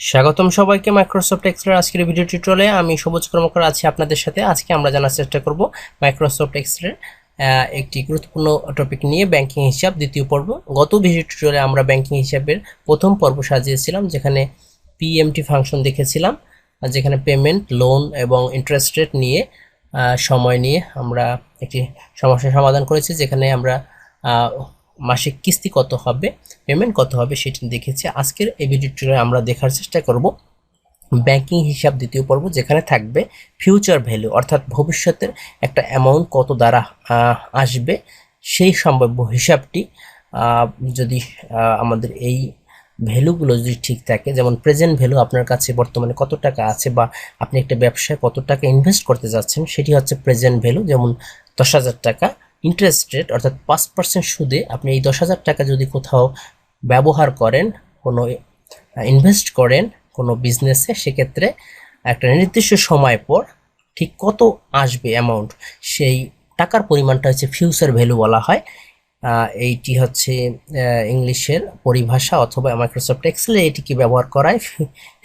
স্বাগতম সবাইকে মাইক্রোসফট এক্সেলের আজকের ভিডিও টিউটোরিয়ালে। আমি সবুজ কর্মকার আছি আপনাদের সাথে। আজকে আমরা জানার চেষ্টা করব মাইক্রোসফট এক্সেলের একটি গুরুত্বপূর্ণ টপিক নিয়ে, ব্যাংকিং হিসাব দ্বিতীয় পর্ব। গত ভিডিও টিউটোরিয়ালে আমরা ব্যাংকিং হিসাবের প্রথম পর্ব সাজিয়েছিলাম, যেখানে পিএমটি ফাংশন দেখেছিলাম, যেখানে পেমেন্ট, লোন এবং ইন্টারেস্ট রেট নিয়ে সময় নিয়ে আমরা একটি সমস্যার সমাধান করেছি, যেখানে আমরা মাসিক কিস্তি কত হবে, পেমেন্ট কত হবে সেটি দেখেছি। আজকের এই ভিডিওটিতে আমরা দেখার চেষ্টা করব ব্যাংকিং হিসাব দ্বিতীয় পর্ব, যেখানে থাকবে ফিউচার ভ্যালু, অর্থাৎ ভবিষ্যতের একটা অ্যামাউন্ট কত দ্বারা আসবে সেই সম্ভাব্য হিসাবটি। যদি আমাদের এই ভ্যালুগুলো যদি ঠিক থাকে, যেমন প্রেজেন্ট ভ্যালু, আপনার কাছে বর্তমানে কত টাকা আছে বা আপনি একটা ব্যবসায় কত টাকা ইনভেস্ট করতে যাচ্ছেন, সেটি হচ্ছে প্রেজেন্ট ভ্যালু। যেমন 10,000 টাকা। ইন্টারেস্ট রেট অর্থাৎ 5% সুদে আপনি এই 10,000 টাকা যদি কোথাও ব্যবহার করেন, কোনো ইনভেস্ট করেন কোনো বিজনেসে, সেক্ষেত্রে একটা নির্দিষ্ট সময় পর ঠিক কত আসবে অ্যামাউন্ট, সেই টাকার পরিমাণটা হচ্ছে ফিউচার ভ্যালু বলা হয়। এইটি হচ্ছে ইংলিশের পরিভাষা, অথবা মাইক্রোসফট এক্সেলে এটিকে ব্যবহার করায়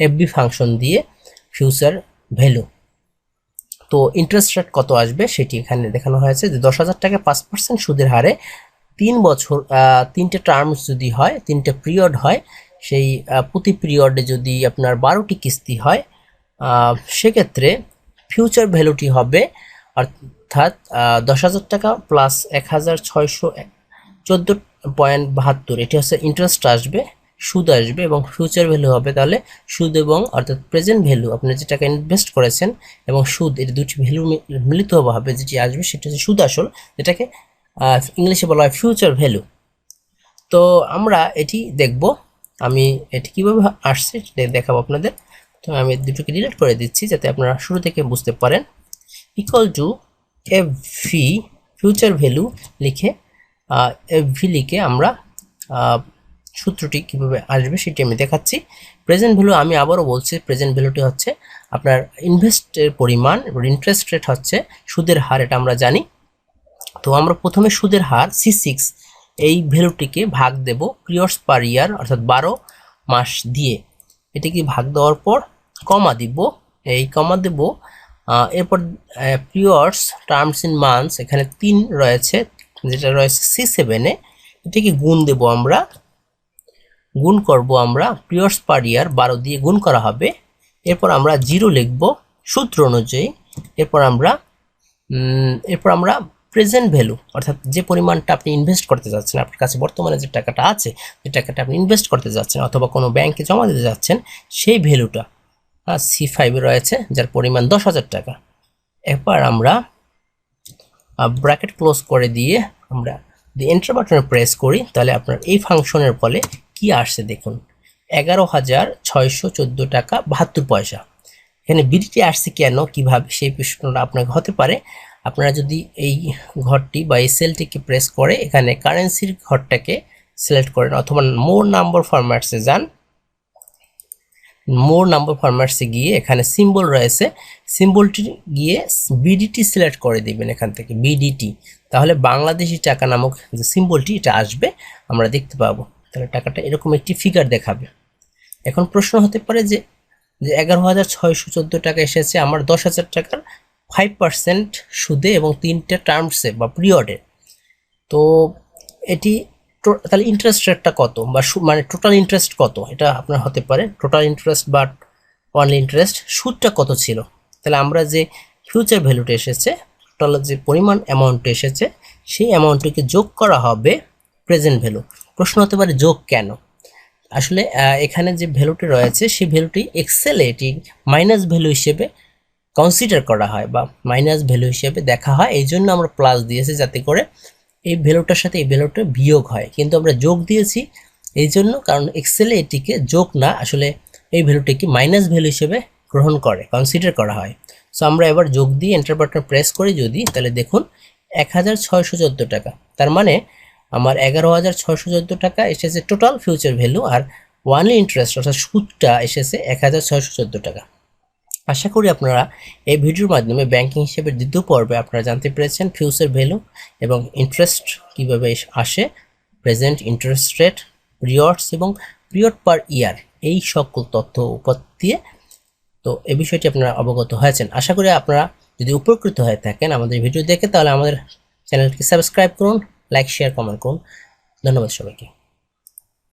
এফবি ফাংশন দিয়ে ফিউচার ভ্যালু। তো ইন্টারেস্ট রেট কত আসবে সেটি এখানে দেখানো হয়েছে, যে 10,000 টাকা 5% সুদের হারে 3 বছর, 3টে টার্মস যদি হয়, 3টে পিরিয়ড হয়, সেই প্রতি পিরিয়ডে যদি আপনার 12টি কিস্তি হয়, সেক্ষেত্রে ফিউচার ভ্যালুটি হবে অর্থাৎ 10,000 টাকা প্লাস 1,614.72, এটি হচ্ছে ইন্টারেস্ট আসবে, সুদ আসবে, এবং ফিউচার ভ্যালু হবে তাহলে সুদ এবং অর্থাৎ প্রেজেন্ট ভ্যালু, আপনি যে টাকা ইনভেস্ট করেছেন এবং সুদ, এই দুটি ভ্যালু মিলিত হবে, যেটি আসবে সেটি হচ্ছে সুদ আসল, যেটাকে ইংলিশে বলা হয় ফিউচার ভ্যালু। তো আমরা এটি দেখব, আমি এটি কীভাবে আসছে সেটা দেখাবো আপনাদের। তো আমি দুটোকে ডিলিট করে দিচ্ছি যাতে আপনারা শুরু থেকে বুঝতে পারেন। Equal to FV, future value লিখে, এফভি লিখে আমরা সূত্রটি কীভাবে আসবে সেটি আমি দেখাচ্ছি। প্রেজেন্ট ভ্যালু, আমি আবারও বলছি, প্রেজেন্ট ভ্যালুটি হচ্ছে আপনার ইনভেস্টের পরিমাণ, ইন্টারেস্ট রেট হচ্ছে সুদের হার, এটা আমরা জানি। তো আমরা প্রথমে সুদের হার C6 এই ভ্যালুটিকে ভাগ দেব পিরিয়ডস পার ইয়ার, অর্থাৎ 12 মাস দিয়ে। এটিকে ভাগ দেওয়ার পর কমা দিব, এই কমা দেব। এরপর পিরিয়ডস টার্মস ইন মান্থস, এখানে 3 রয়েছে, যেটা রয়েছে C7-এ, এটিকে গুণ দেব, আমরা গুণ করব, আমরা পিরিয়ডস পার ইয়ার 12 দিয়ে গুণ করা হবে। এরপর আমরা 0 লিখব সূত্র অনুযায়ী। এরপর আমরা প্রেজেন্ট ভ্যালু, অর্থাৎ যে পরিমাণটা আপনি ইনভেস্ট করতে যাচ্ছেন, আপনার কাছে বর্তমানে যে টাকাটা আছে, যে টাকাটা আপনি ইনভেস্ট করতে যাচ্ছেন অথবা কোনো ব্যাংকে জমা দিতে যাচ্ছেন, সেই ভ্যালুটা C5-এ রয়েছে, যার পরিমাণ 10,000 টাকা। এরপর আমরা ব্র্যাকেট ক্লোজ করে দিয়ে আমরা যদি এন্টার বাটনে প্রেস করি, তাহলে আপনার এই ফাংশনের ফলে কি আসছে দেখুন, 11,614 টাকা 72 পয়সা। এখানে বিডিটি আসছে কেন, কিভাবে, সেই প্রশ্নটা আপনার হতে পারে। আপনারা যদি এই ঘরটি বা এই সেলটিকে প্রেস করে এখানে কারেন্সির ঘরটাকে সিলেক্ট করেন, অথবা মোর নাম্বার ফরম্যাটসে যান, মোর নাম্বার ফরম্যাটসে গিয়ে এখানে সিম্বল রয়েছে, সিম্বলটি গিয়ে বিডিটি সিলেক্ট করে দিবেন, এখান থেকে বিডিটি, তাহলে বাংলাদেশি টাকা নামক যে সিম্বলটি, এটা আসবে, আমরা দেখতে পাবো। তাহলে টাকাটা এরকম একটি ফিগার দেখাবে। এখন প্রশ্ন হতে পারে যে 11,614 টাকা এসেছে আমার 10,000 টাকার 5% সুদে এবং 3টে টার্মসে বা পিরিয়ডে। তো এটি তাহলে ইন্টারেস্ট রেটটা কত, বা মানে টোটাল ইন্টারেস্ট কত, এটা আপনার হতে পারে টোটাল ইন্টারেস্ট বা অনলি ইন্টারেস্ট, সুদটা কত ছিল। তাহলে আমরা যে ফিউচার ভ্যালুটা এসেছে, টোটাল যে পরিমাণ অ্যামাউন্ট এসেছে, সেই অ্যামাউন্টটিকে যোগ করা হবে প্রেজেন্ট ভ্যালু। প্রশ্ন হতে পারে যোগ কেন। আসলে এখানে যে ভ্যালুটি রয়েছে, সেই ভ্যালুটি এক্সেলে এটি মাইনাস ভ্যালু হিসেবে কনসিডার করা হয় বা মাইনাস ভ্যালু হিসেবে দেখা হয়, এই জন্য আমরা প্লাস দিয়েছি, যাতে করে এই ভ্যালুটার সাথে এই ভ্যালুটা বিয়োগ হয়। কিন্তু আমরা যোগ দিয়েছি এই জন্য, কারণ এক্সেলে এটিকে যোগ না, আসলে এই ভ্যালুটিকে মাইনাস ভ্যালু হিসেবে গ্রহণ করে, কনসিডার করা হয়। সো আমরা এবার যোগ দিয়ে এন্টার বাটন প্রেস করি যদি, তাহলে দেখুন 1,614 টাকা, তার মানে আমার 11,614 টাকা এসেছে টোটাল ফিউচার ভ্যালু, আর ওয়ানলি ইন্টারেস্ট অর্থাৎ সুদটা এসেছে 1,614 টাকা। আশা করি আপনারা এই ভিডিওর মাধ্যমে ব্যাংকিং হিসেবের দ্বিতীয় পর্বে আপনারা জানতে পেরেছেন ফিউচার ভ্যালু এবং ইন্টারেস্ট কীভাবে আসে, প্রেজেন্ট ইন্টারেস্ট রেট, পিরিয়ডস এবং পিরিয়ড পার ইয়ার, এই সকল তথ্য উপাত্ত দিয়ে। তো এই বিষয়টি আপনারা অবগত হয়েছেন। আশা করি আপনারা যদি উপকৃত হয়ে থাকেন আমাদের ভিডিও দেখে, তাহলে আমাদের চ্যানেলটি সাবস্ক্রাইব করুন, লাইক, শেয়ার, কমেন্ট করুন। ধন্যবাদ সবাইকে।